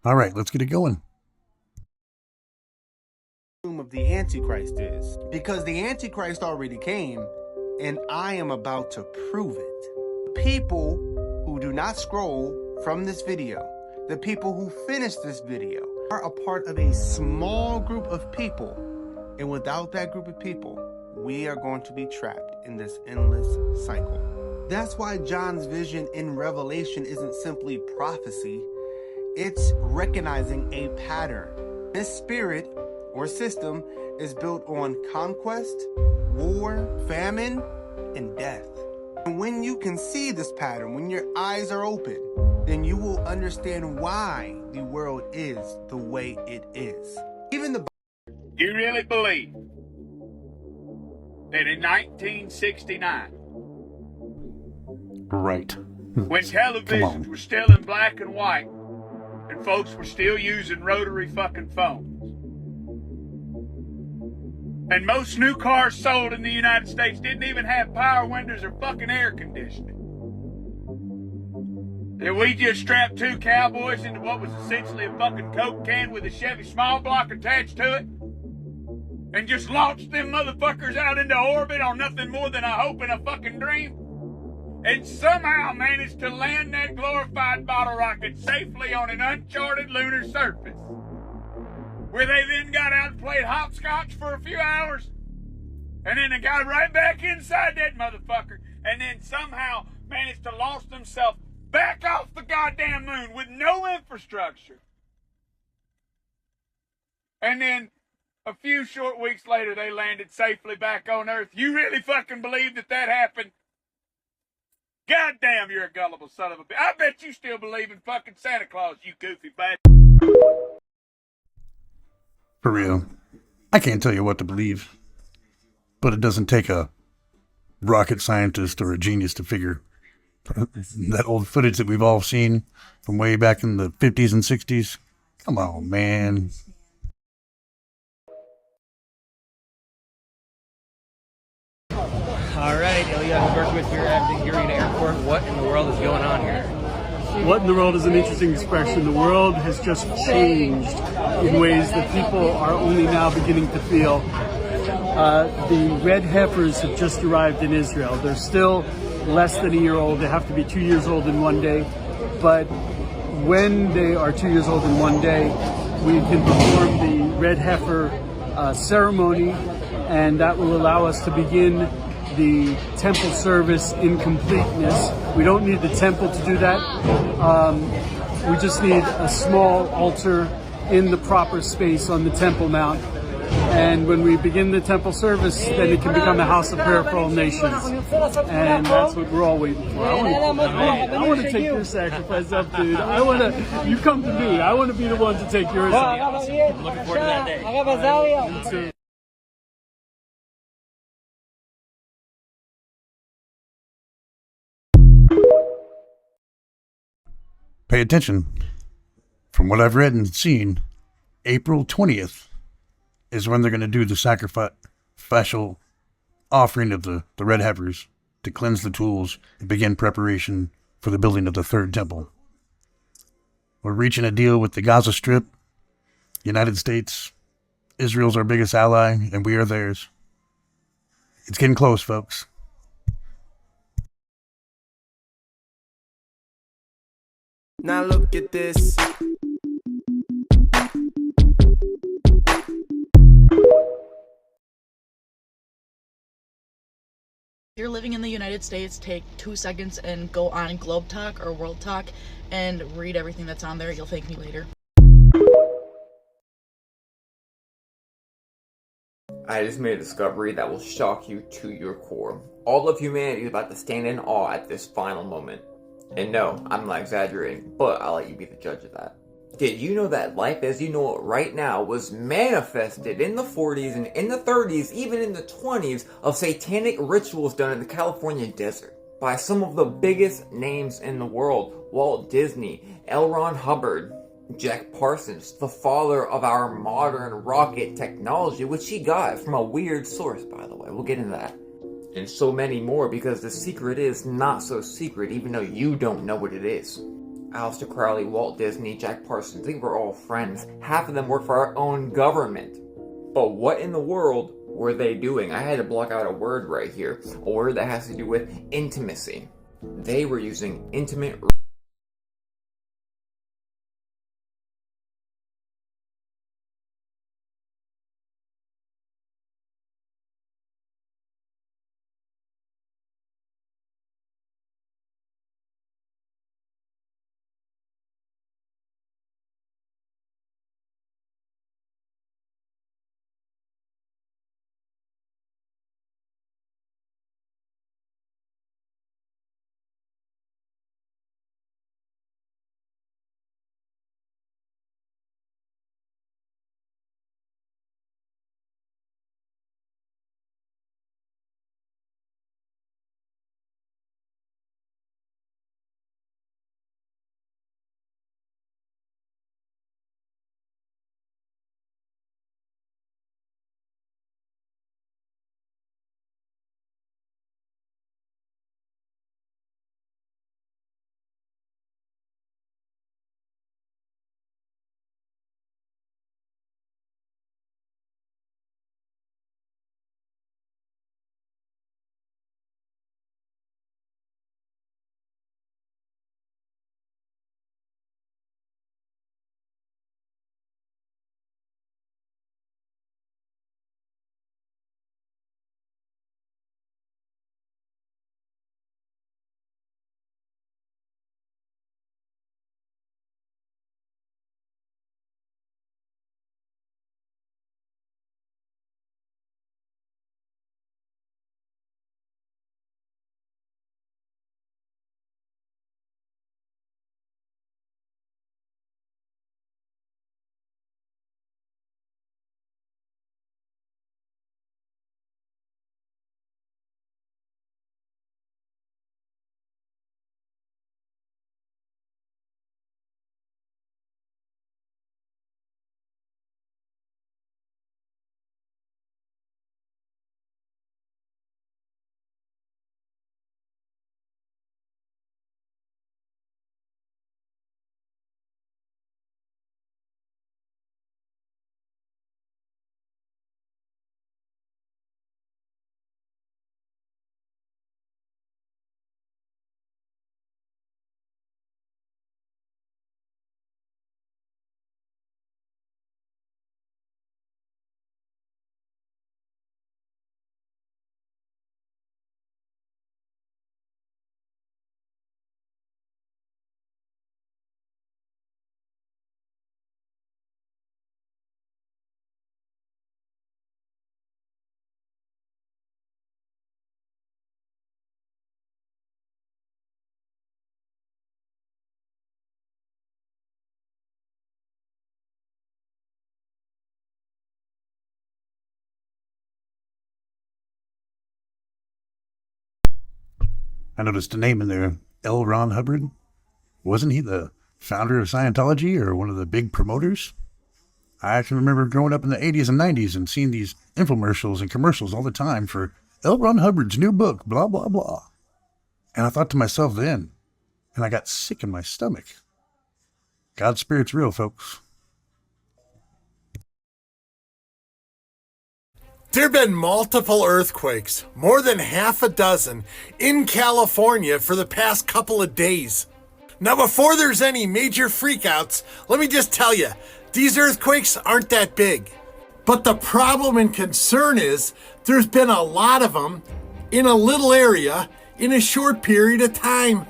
All right, let's get it going. Of the Antichrist is because the Antichrist already came, and I am about to prove it. People who do not scroll from this video, the people who finish this video, are a part of a small group of people, and without that group of people, we are going to be trapped in this endless cycle. That's why John's vision in Revelation isn't simply prophecy, it's recognizing a pattern. This spirit or system is built on conquest, war, famine, and death. And when you can see this pattern, when your eyes are open, then you will understand why the world is the way it is. Even the You really believe that in 1969, Right. when Come televisions on. were still in black and white, and folks were still using rotary fucking phones, and most new cars sold in the United States didn't even have power windows or fucking air conditioning, that we just strapped two cowboys into what was essentially a fucking Coke can with a Chevy small block attached to it, and just launched them motherfuckers out into orbit on nothing more than a hope and a fucking dream, and somehow managed to land that glorified bottle rocket safely on an uncharted lunar surface, where they then got out and played hopscotch for a few hours, and then they got right back inside that motherfucker, and then somehow managed to launch themselves back off the goddamn moon with no infrastructure. And then a few short weeks later, they landed safely back on Earth. You really fucking believe that that happened? Goddamn, you're a gullible son of a bitch. I bet you still believe in fucking Santa Claus, you goofy bastard. For real. I can't tell you what to believe. But it doesn't take a rocket scientist or a genius to figure that old footage that we've all seen from way back in the 50s and 60s. Come on, man. All right, Ilya Berkowitz here at the Gurina Airport. What in the world is going on here? What in the world is an interesting expression. The world has just changed in ways that people are only now beginning to feel. The red heifers have just arrived in Israel. They're still less than a year old. They have to be 2 years old in one day. But when they are 2 years old in one day, we can perform the red heifer ceremony, and that will allow us to begin the temple service in completeness. We don't need the temple to do that. We just need a small altar in the proper space on the Temple Mount. And when we begin the temple service, then it can become a house of prayer for all nations. And that's what we're all waiting for. I want to take your sacrifice up, dude. You come to me. I want to be the one to take yours up. I'm looking forward to that day. Me too. Pay attention. From what I've read and seen, April 20th is when they're going to do the sacrificial offering of the red heifers to cleanse the tools and begin preparation for the building of the third temple. We're reaching a deal with the Gaza Strip. United States, Israel's our biggest ally, and we are theirs. It's getting close, folks. Now look at this. If you're living in the United States, take 2 seconds and go on Globe Talk or World Talk and read everything that's on there. You'll thank me later. I just made a discovery that will shock you to your core. All of humanity is about to stand in awe at this final moment. And no, I'm not exaggerating, but I'll let you be the judge of that. Did you know that life as you know it right now was manifested in the 40s and in the 30s, even in the 20s, of satanic rituals done in the California desert by some of the biggest names in the world? Walt Disney, L. Ron Hubbard, Jack Parsons, the father of our modern rocket technology, which he got from a weird source, by the way. We'll get into that. And so many more, because the secret is not so secret, even though you don't know what it is. Aleister Crowley, Walt Disney, Jack Parsons, they were all friends. Half of them worked for our own government. But what in the world were they doing? I had to block out a word right here. A word that has to do with intimacy. They were using intimate I noticed a name in there, L. Ron Hubbard. Wasn't he the founder of Scientology or one of the big promoters? I actually remember growing up in the 80s and 90s and seeing these infomercials and commercials all the time for L. Ron Hubbard's new book, blah, blah, blah. And I thought to myself then, and I got sick in my stomach. God's Spirit's real, folks. There have been multiple earthquakes, more than half a dozen, in California for the past couple of days. Now, before there's any major freakouts, let me just tell you, these earthquakes aren't that big. But the problem and concern is there's been a lot of them in a little area in a short period of time.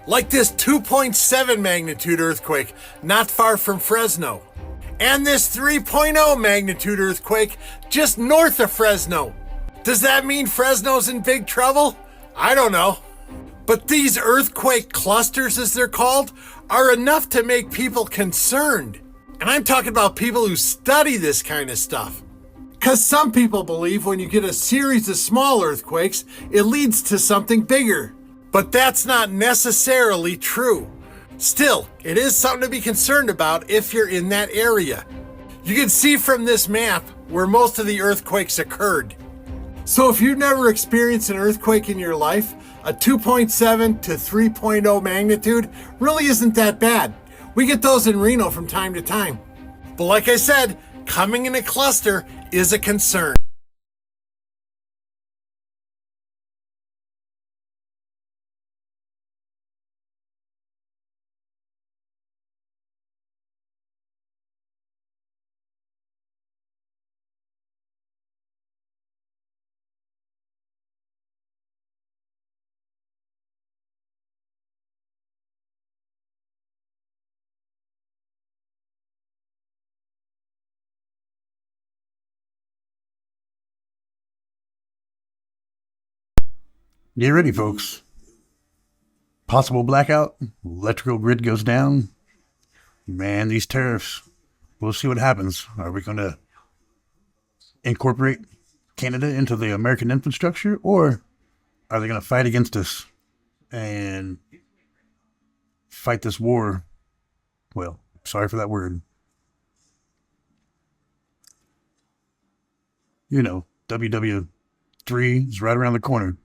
Like this 2.7 magnitude earthquake not far from Fresno. And this 3.0 magnitude earthquake just north of Fresno. Does that mean Fresno's in big trouble? I don't know. But these earthquake clusters, as they're called, are enough to make people concerned. And I'm talking about people who study this kind of stuff. Because some people believe when you get a series of small earthquakes, it leads to something bigger. But that's not necessarily true. Still, it is something to be concerned about if you're in that area. You can see from this map where most of the earthquakes occurred. So if you've never experienced an earthquake in your life, a 2.7 to 3.0 magnitude really isn't that bad. We get those in Reno from time to time. But like I said, coming in a cluster is a concern. Get ready, folks. Possible blackout, electrical grid goes down. Man, these tariffs, we'll see what happens. Are we going to incorporate Canada into the American infrastructure, or are they going to fight against us and fight this war? Well, sorry for that word. You know, WW3 is right around the corner.